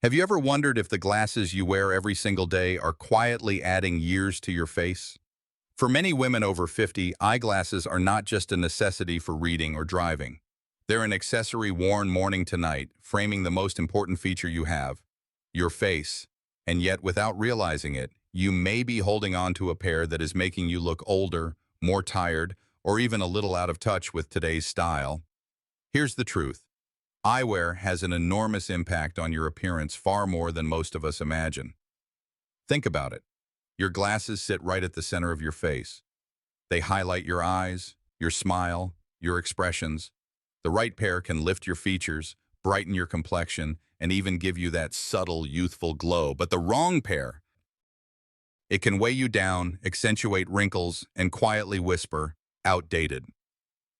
Have you ever wondered if the glasses you wear every single day are quietly adding years to your face? For many women over 50, eyeglasses are not just a necessity for reading or driving. They're an accessory worn morning to night, framing the most important feature you have, your face. And yet, without realizing it, you may be holding on to a pair that is making you look older, more tired, or even a little out of touch with today's style. Here's the truth. Eyewear has an enormous impact on your appearance, far more than most of us imagine. Think about it. Your glasses sit right at the center of your face. They highlight your eyes, your smile, your expressions. The right pair can lift your features, brighten your complexion, and even give you that subtle, youthful glow. But the wrong pair, it can weigh you down, accentuate wrinkles, and quietly whisper, outdated.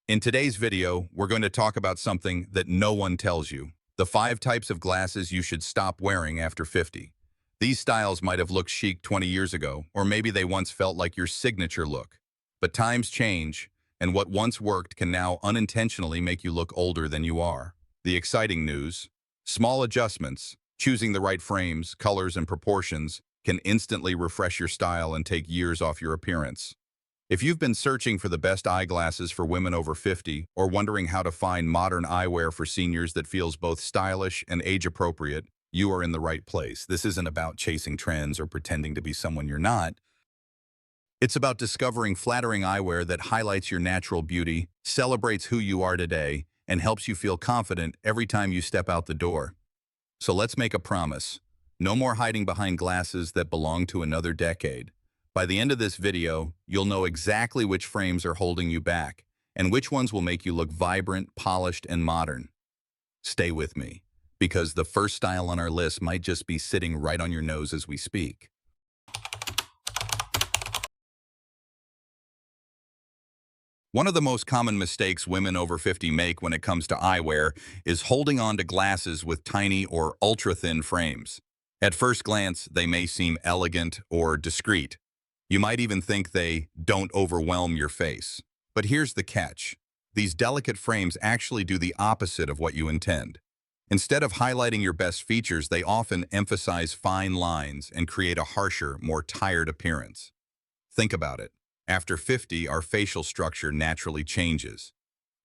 In today's video, we're going to talk about something that no one tells you: the 5 types of glasses you should stop wearing after 50. These styles might have looked chic 20 years ago, or maybe they once felt like your signature look. But times change, and what once worked can now unintentionally make you look older than you are. The exciting news: small adjustments, choosing the right frames, colors, and proportions, can instantly refresh your style and take years off your appearance. If you've been searching for the best eyeglasses for women over 50, or wondering how to find modern eyewear for seniors that feels both stylish and age-appropriate, you are in the right place. This isn't about chasing trends or pretending to be someone you're not. It's about discovering flattering eyewear that highlights your natural beauty, celebrates who you are today, and helps you feel confident every time you step out the door. So let's make a promise. No more hiding behind glasses that belong to another decade. By the end of this video, you'll know exactly which frames are holding you back, and which ones will make you look vibrant, polished, and modern. Stay with me, because the first style on our list might just be sitting right on your nose as we speak. One of the most common mistakes women over 50 make when it comes to eyewear is holding on to glasses with tiny or ultra-thin frames. At first glance, they may seem elegant or discreet. You might even think they don't overwhelm your face. But here's the catch. These delicate frames actually do the opposite of what you intend. Instead of highlighting your best features, they often emphasize fine lines and create a harsher, more tired appearance. Think about it. After 50, our facial structure naturally changes.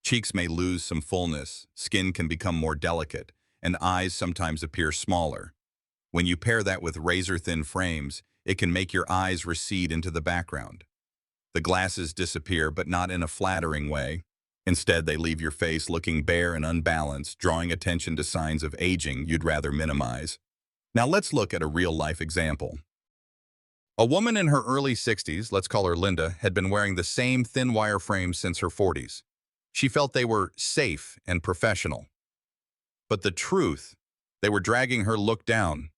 Cheeks may lose some fullness, skin can become more delicate, and eyes sometimes appear smaller. When you pair that with razor-thin frames, it can make your eyes recede into the background. The glasses disappear, but not in a flattering way. Instead, they leave your face looking bare and unbalanced, drawing attention to signs of aging you'd rather minimize. Now let's look at a real-life example. A woman in her early 60s, let's call her Linda, had been wearing the same thin wire frames since her 40s. She felt they were safe and professional. But the truth, they were dragging her look down.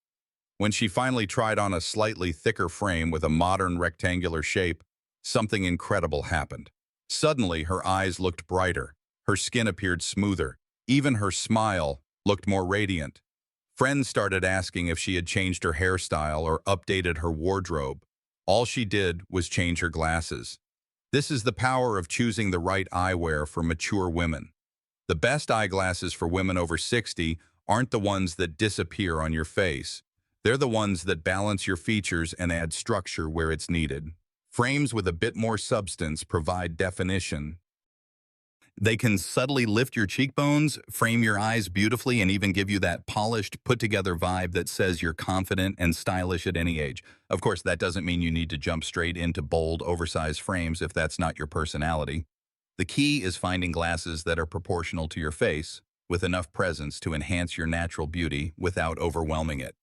When she finally tried on a slightly thicker frame with a modern rectangular shape, something incredible happened. Suddenly, her eyes looked brighter, her skin appeared smoother, even her smile looked more radiant. Friends started asking if she had changed her hairstyle or updated her wardrobe. All she did was change her glasses. This is the power of choosing the right eyewear for mature women. The best eyeglasses for women over 60 aren't the ones that disappear on your face. They're the ones that balance your features and add structure where it's needed. Frames with a bit more substance provide definition. They can subtly lift your cheekbones, frame your eyes beautifully, and even give you that polished, put-together vibe that says you're confident and stylish at any age. Of course, that doesn't mean you need to jump straight into bold, oversized frames if that's not your personality. The key is finding glasses that are proportional to your face, with enough presence to enhance your natural beauty without overwhelming it.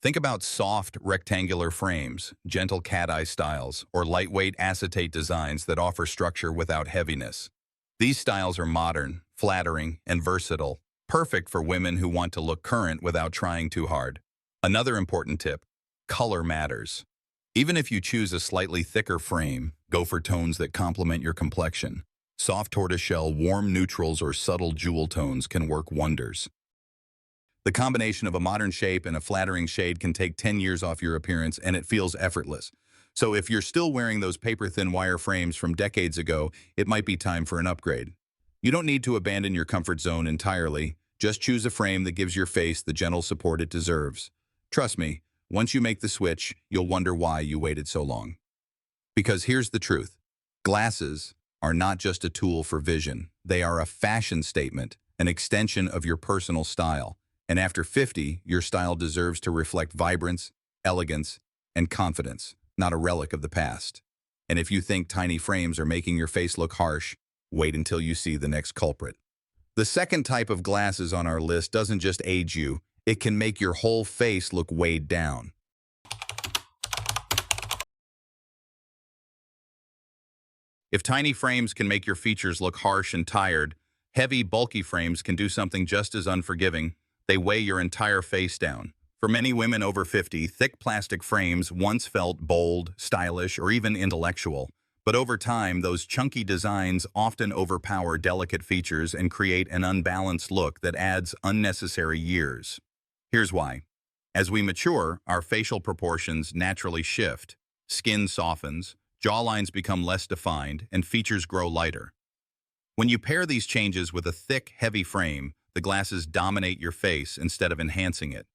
Think about soft, rectangular frames, gentle cat-eye styles, or lightweight acetate designs that offer structure without heaviness. These styles are modern, flattering, and versatile, perfect for women who want to look current without trying too hard. Another important tip: color matters. Even if you choose a slightly thicker frame, go for tones that complement your complexion. Soft tortoiseshell, warm neutrals, or subtle jewel tones can work wonders. The combination of a modern shape and a flattering shade can take 10 years off your appearance, and it feels effortless. So if you're still wearing those paper-thin wire frames from decades ago, it might be time for an upgrade. You don't need to abandon your comfort zone entirely. Just choose a frame that gives your face the gentle support it deserves. Trust me, once you make the switch, you'll wonder why you waited so long. Because here's the truth. Glasses are not just a tool for vision. They are a fashion statement, an extension of your personal style. And after 50, your style deserves to reflect vibrance, elegance, and confidence, not a relic of the past. And if you think tiny frames are making your face look harsh, wait until you see the next culprit. The second type of glasses on our list doesn't just age you, it can make your whole face look weighed down. If tiny frames can make your features look harsh and tired, heavy, bulky frames can do something just as unforgiving. They weigh your entire face down. For many women over 50, thick plastic frames once felt bold, stylish, or even intellectual. But over time, those chunky designs often overpower delicate features and create an unbalanced look that adds unnecessary years. Here's why. As we mature, our facial proportions naturally shift. Skin softens, jawlines become less defined, and features grow lighter. When you pair these changes with a thick, heavy frame, the glasses dominate your face instead of enhancing it.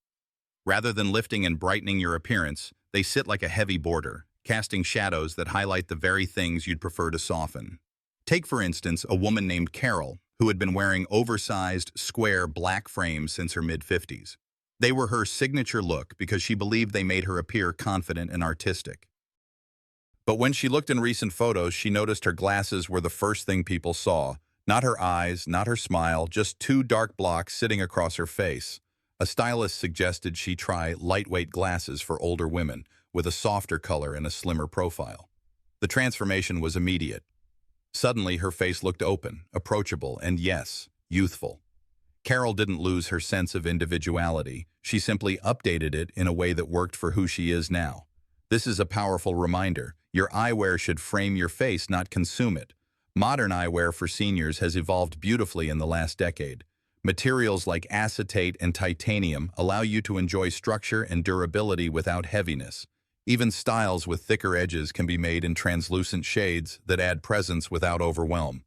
Rather than lifting and brightening your appearance, they sit like a heavy border, casting shadows that highlight the very things you'd prefer to soften. Take, for instance, a woman named Carol, who had been wearing oversized, square, black frames since her mid-50s. They were her signature look because she believed they made her appear confident and artistic. But when she looked in recent photos, she noticed her glasses were the first thing people saw. Not her eyes, not her smile, just two dark blocks sitting across her face. A stylist suggested she try lightweight glasses for older women, with a softer color and a slimmer profile. The transformation was immediate. Suddenly, her face looked open, approachable, and yes, youthful. Carol didn't lose her sense of individuality. She simply updated it in a way that worked for who she is now. This is a powerful reminder. Your eyewear should frame your face, not consume it. Modern eyewear for seniors has evolved beautifully in the last decade. Materials like acetate and titanium allow you to enjoy structure and durability without heaviness. Even styles with thicker edges can be made in translucent shades that add presence without overwhelm.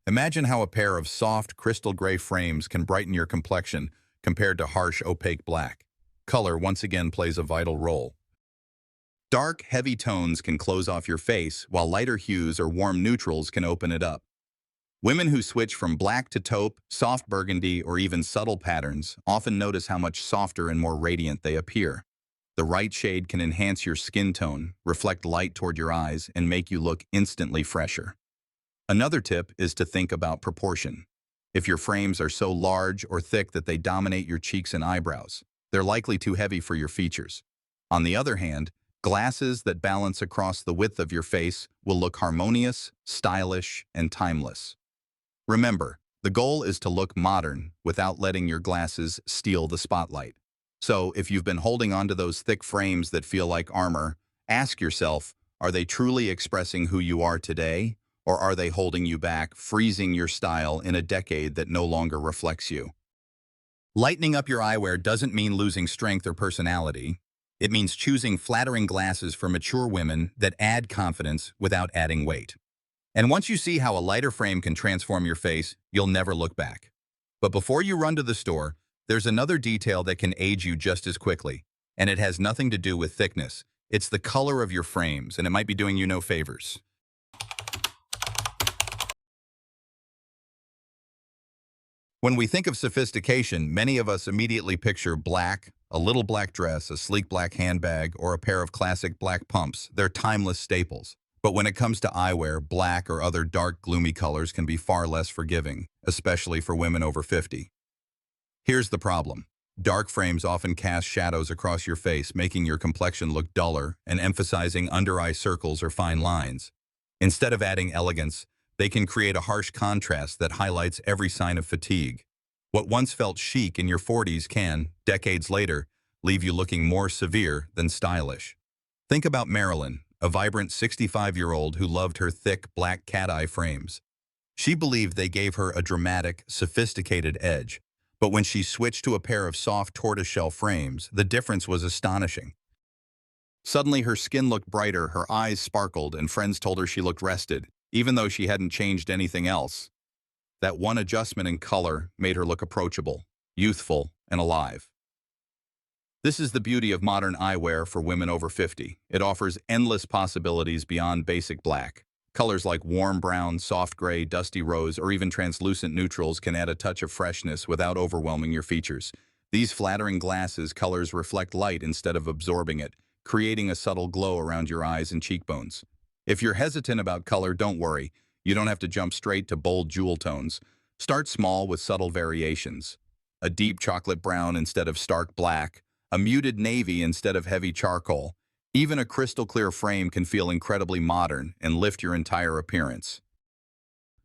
Imagine how a pair of soft, crystal gray frames can brighten your complexion compared to harsh, opaque black. Color once again plays a vital role. Dark, heavy tones can close off your face, while lighter hues or warm neutrals can open it up. Women who switch from black to taupe, soft burgundy, or even subtle patterns often notice how much softer and more radiant they appear. The right shade can enhance your skin tone, reflect light toward your eyes, and make you look instantly fresher. Another tip is to think about proportion. If your frames are so large or thick that they dominate your cheeks and eyebrows, they're likely too heavy for your features. On the other hand, glasses that balance across the width of your face will look harmonious, stylish, and timeless. Remember, the goal is to look modern without letting your glasses steal the spotlight. So, if you've been holding onto those thick frames that feel like armor, ask yourself, are they truly expressing who you are today, or are they holding you back, freezing your style in a decade that no longer reflects you? Lightening up your eyewear doesn't mean losing strength or personality. It means choosing flattering glasses for mature women that add confidence without adding weight. And once you see how a lighter frame can transform your face, you'll never look back. But before you run to the store, there's another detail that can age you just as quickly, and it has nothing to do with thickness. It's the color of your frames, and it might be doing you no favors. When we think of sophistication, many of us immediately picture black, a little black dress, a sleek black handbag, or a pair of classic black pumps. They're timeless staples. But when it comes to eyewear, black or other dark, gloomy colors can be far less forgiving, especially for women over 50. Here's the problem. Dark frames often cast shadows across your face, making your complexion look duller and emphasizing under-eye circles or fine lines. Instead of adding elegance, they can create a harsh contrast that highlights every sign of fatigue. What once felt chic in your 40s can, decades later, leave you looking more severe than stylish. Think about Marilyn, a vibrant 65-year-old who loved her thick black cat-eye frames. She believed they gave her a dramatic, sophisticated edge. But when she switched to a pair of soft tortoiseshell frames, the difference was astonishing. Suddenly her skin looked brighter, her eyes sparkled, and friends told her she looked rested, even though she hadn't changed anything else. That one adjustment in color made her look approachable. youthful, and alive. This is the beauty of modern eyewear for women over 50. It offers endless possibilities beyond basic black. Colors like warm brown, soft gray, dusty rose, or even translucent neutrals can add a touch of freshness without overwhelming your features. These flattering glasses colors reflect light instead of absorbing it, creating a subtle glow around your eyes and cheekbones. If you're hesitant about color, don't worry. You don't have to jump straight to bold jewel tones. Start small with subtle variations. A deep chocolate brown instead of stark black, a muted navy instead of heavy charcoal. Even a crystal clear frame can feel incredibly modern and lift your entire appearance.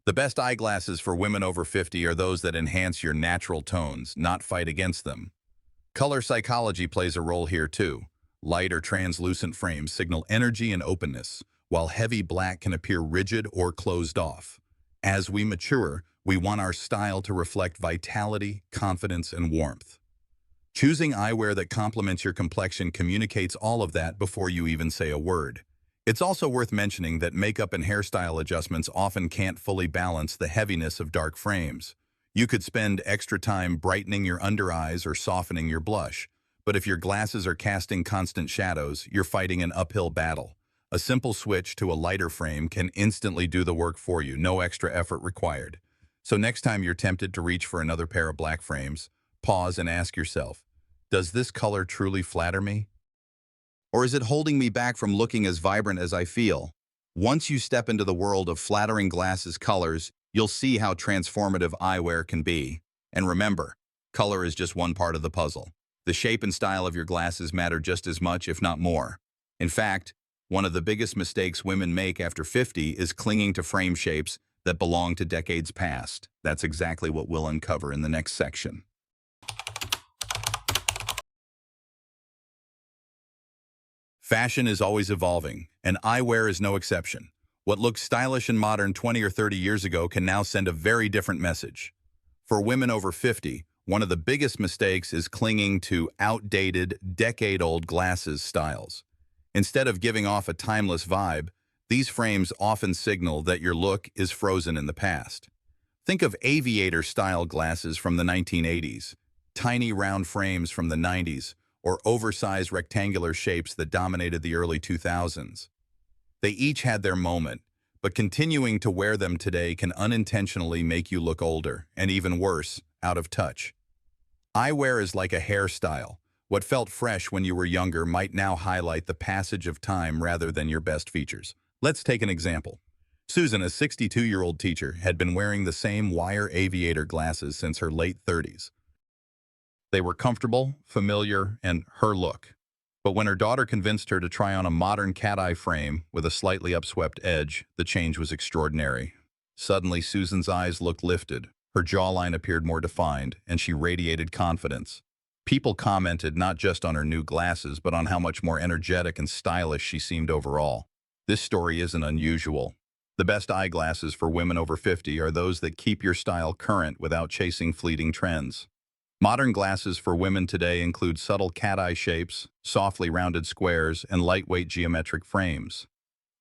The best eyeglasses for women over 50 are those that enhance your natural tones, not fight against them. Color psychology plays a role here too. Light or translucent frames signal energy and openness, while heavy black can appear rigid or closed off. As we mature, we want our style to reflect vitality, confidence, and warmth. Choosing eyewear that complements your complexion communicates all of that before you even say a word. It's also worth mentioning that makeup and hairstyle adjustments often can't fully balance the heaviness of dark frames. You could spend extra time brightening your under eyes or softening your blush, but if your glasses are casting constant shadows, you're fighting an uphill battle. A simple switch to a lighter frame can instantly do the work for you, no extra effort required. So next time you're tempted to reach for another pair of black frames, pause and ask yourself, does this color truly flatter me? Or is it holding me back from looking as vibrant as I feel? Once you step into the world of flattering glasses colors, you'll see how transformative eyewear can be. And remember, color is just one part of the puzzle. The shape and style of your glasses matter just as much, if not more. In fact, one of the biggest mistakes women make after 50 is clinging to frame shapes that belong to decades past. That's exactly what we'll uncover in the next section. Fashion is always evolving, and eyewear is no exception. What looked stylish and modern 20 or 30 years ago can now send a very different message. For women over 50, one of the biggest mistakes is clinging to outdated, decade-old glasses styles. Instead of giving off a timeless vibe, these frames often signal that your look is frozen in the past. Think of aviator-style glasses from the 1980s, tiny round frames from the 90s, or oversized rectangular shapes that dominated the early 2000s. They each had their moment, but continuing to wear them today can unintentionally make you look older, and even worse, out of touch. Eyewear is like a hairstyle. What felt fresh when you were younger might now highlight the passage of time rather than your best features. Let's take an example. Susan, a 62-year-old teacher, had been wearing the same wire aviator glasses since her late 30s. They were comfortable, familiar, and her look. But when her daughter convinced her to try on a modern cat-eye frame with a slightly upswept edge, the change was extraordinary. Suddenly, Susan's eyes looked lifted, her jawline appeared more defined, and she radiated confidence. People commented not just on her new glasses, but on how much more energetic and stylish she seemed overall. This story isn't unusual. The best eyeglasses for women over 50 are those that keep your style current without chasing fleeting trends. Modern glasses for women today include subtle cat-eye shapes, softly rounded squares, and lightweight geometric frames.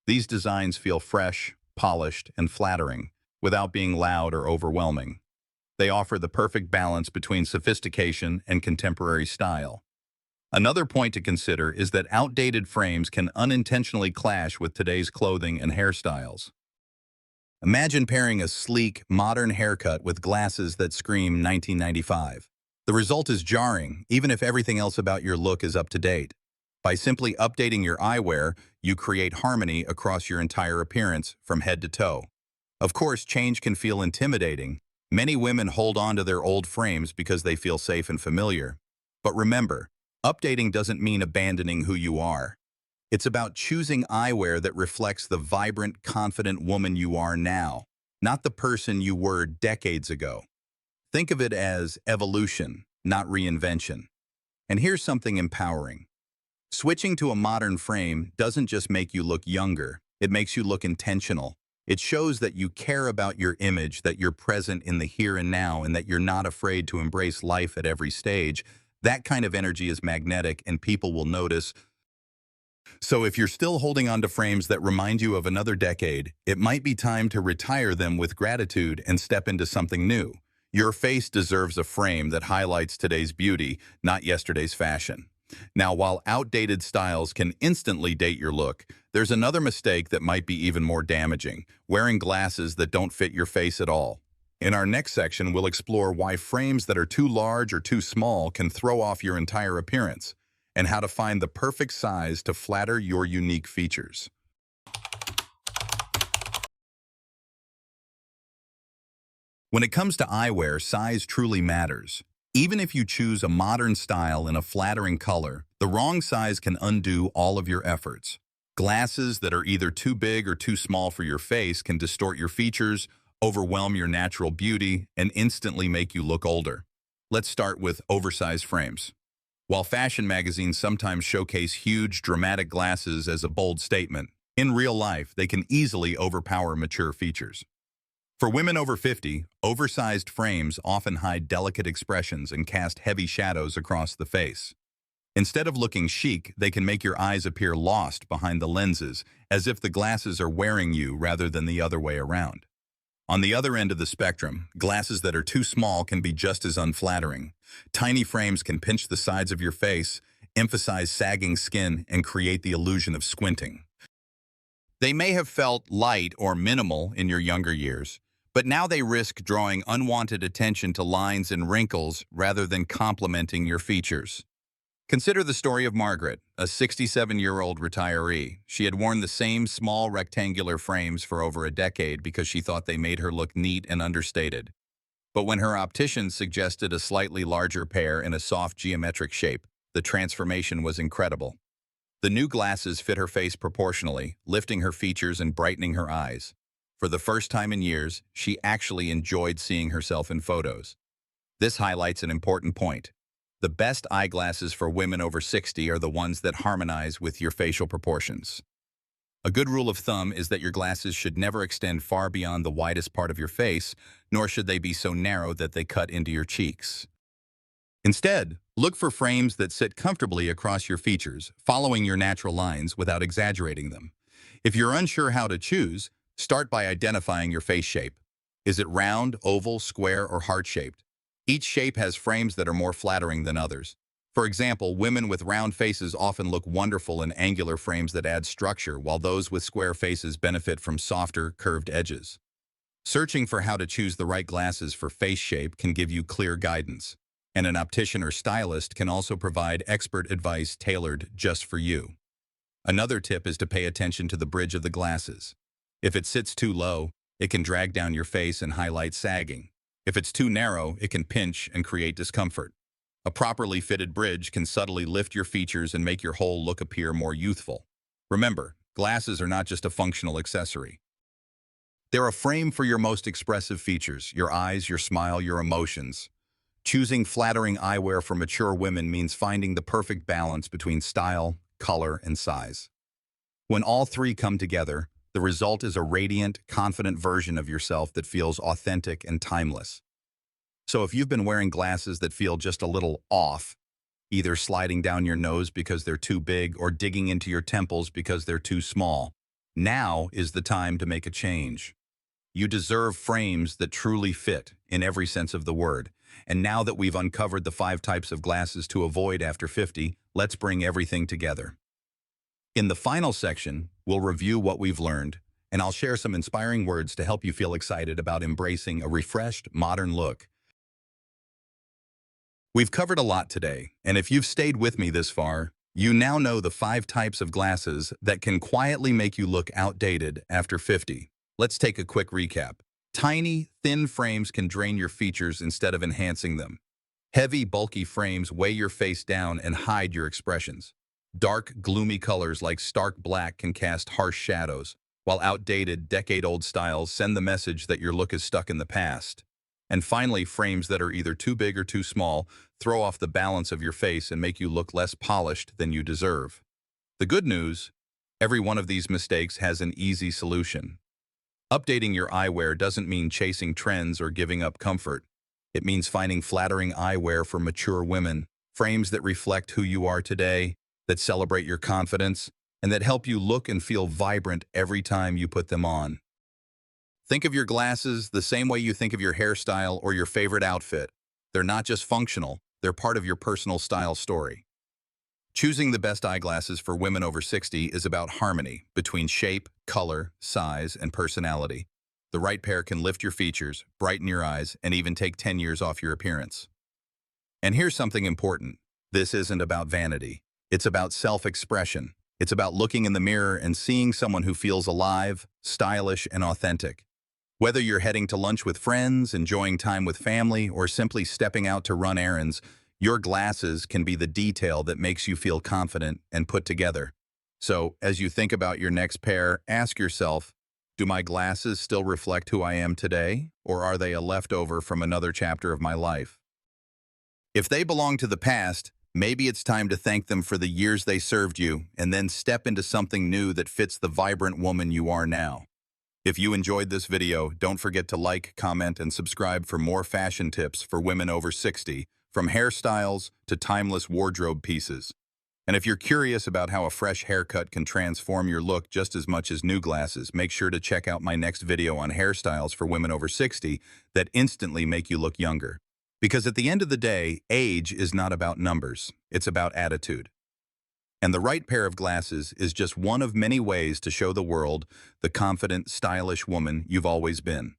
These designs feel fresh, polished, and flattering, without being loud or overwhelming. They offer the perfect balance between sophistication and contemporary style. Another point to consider is that outdated frames can unintentionally clash with today's clothing and hairstyles. Imagine pairing a sleek, modern haircut with glasses that scream 1995. The result is jarring, even if everything else about your look is up to date. By simply updating your eyewear, you create harmony across your entire appearance from head to toe. Of course, change can feel intimidating. Many women hold on to their old frames because they feel safe and familiar. But remember, updating doesn't mean abandoning who you are. It's about choosing eyewear that reflects the vibrant, confident woman you are now, not the person you were decades ago. Think of it as evolution, not reinvention. And here's something empowering. Switching to a modern frame doesn't just make you look younger, it makes you look intentional. It shows that you care about your image, that you're present in the here and now, and that you're not afraid to embrace life at every stage. That kind of energy is magnetic, and people will notice. So if you're still holding on to frames that remind you of another decade, it might be time to retire them with gratitude and step into something new. Your face deserves a frame that highlights today's beauty, not yesterday's fashion. Now, while outdated styles can instantly date your look, there's another mistake that might be even more damaging: wearing glasses that don't fit your face at all. In our next section, we'll explore why frames that are too large or too small can throw off your entire appearance, and how to find the perfect size to flatter your unique features. When it comes to eyewear, size truly matters. Even if you choose a modern style in a flattering color, the wrong size can undo all of your efforts. Glasses that are either too big or too small for your face can distort your features, overwhelm your natural beauty, and instantly make you look older. Let's start with oversized frames. While fashion magazines sometimes showcase huge, dramatic glasses as a bold statement, in real life, they can easily overpower mature features. For women over 50, oversized frames often hide delicate expressions and cast heavy shadows across the face. Instead of looking chic, they can make your eyes appear lost behind the lenses, as if the glasses are wearing you rather than the other way around. On the other end of the spectrum, glasses that are too small can be just as unflattering. Tiny frames can pinch the sides of your face, emphasize sagging skin, and create the illusion of squinting. They may have felt light or minimal in your younger years, but now they risk drawing unwanted attention to lines and wrinkles rather than complementing your features. Consider the story of Margaret, a 67-year-old retiree. She had worn the same small rectangular frames for over a decade because she thought they made her look neat and understated. But when her optician suggested a slightly larger pair in a soft geometric shape, the transformation was incredible. The new glasses fit her face proportionally, lifting her features and brightening her eyes. For the first time in years, she actually enjoyed seeing herself in photos. This highlights an important point. The best eyeglasses for women over 60 are the ones that harmonize with your facial proportions. A good rule of thumb is that your glasses should never extend far beyond the widest part of your face, nor should they be so narrow that they cut into your cheeks. Instead, look for frames that sit comfortably across your features, following your natural lines without exaggerating them. If you're unsure how to choose, start by identifying your face shape. Is it round, oval, square, or heart-shaped? Each shape has frames that are more flattering than others. For example, women with round faces often look wonderful in angular frames that add structure, while those with square faces benefit from softer, curved edges. Searching for how to choose the right glasses for face shape can give you clear guidance, and an optician or stylist can also provide expert advice tailored just for you. Another tip is to pay attention to the bridge of the glasses. If it sits too low, it can drag down your face and highlight sagging. If it's too narrow, it can pinch and create discomfort. A properly fitted bridge can subtly lift your features and make your whole look appear more youthful. Remember, glasses are not just a functional accessory. They're a frame for your most expressive features: your eyes, your smile, your emotions. Choosing flattering eyewear for mature women means finding the perfect balance between style, color, and size. When all three come together, the result is a radiant, confident version of yourself that feels authentic and timeless. So if you've been wearing glasses that feel just a little off, either sliding down your nose because they're too big or digging into your temples because they're too small, now is the time to make a change. You deserve frames that truly fit, in every sense of the word. And now that we've uncovered the 5 types of glasses to avoid after 50, let's bring everything together. In the final section, we'll review what we've learned, and I'll share some inspiring words to help you feel excited about embracing a refreshed, modern look. We've covered a lot today, and if you've stayed with me this far, you now know the 5 types of glasses that can quietly make you look outdated after 50. Let's take a quick recap. Tiny, thin frames can drain your features instead of enhancing them. Heavy, bulky frames weigh your face down and hide your expressions. Dark, gloomy colors like stark black can cast harsh shadows, while outdated, decade-old styles send the message that your look is stuck in the past. And finally, frames that are either too big or too small throw off the balance of your face and make you look less polished than you deserve. The good news: every one of these mistakes has an easy solution. Updating your eyewear doesn't mean chasing trends or giving up comfort. It means finding flattering eyewear for mature women, frames that reflect who you are today, that celebrate your confidence, and that help you look and feel vibrant every time you put them on. Think of your glasses the same way you think of your hairstyle or your favorite outfit. They're not just functional, they're part of your personal style story. Choosing the best eyeglasses for women over 60 is about harmony between shape, color, size, and personality. The right pair can lift your features, brighten your eyes, and even take 10 years off your appearance. And here's something important. This isn't about vanity. It's about self-expression. It's about looking in the mirror and seeing someone who feels alive, stylish, and authentic. Whether you're heading to lunch with friends, enjoying time with family, or simply stepping out to run errands, your glasses can be the detail that makes you feel confident and put together. So, as you think about your next pair, ask yourself, do my glasses still reflect who I am today, or are they a leftover from another chapter of my life? If they belong to the past, maybe it's time to thank them for the years they served you and then step into something new that fits the vibrant woman you are now. If you enjoyed this video, don't forget to like, comment, and subscribe for more fashion tips for women over 60, from hairstyles to timeless wardrobe pieces. And if you're curious about how a fresh haircut can transform your look just as much as new glasses, make sure to check out my next video on hairstyles for women over 60 that instantly make you look younger. Because at the end of the day, age is not about numbers, it's about attitude. And the right pair of glasses is just one of many ways to show the world the confident, stylish woman you've always been.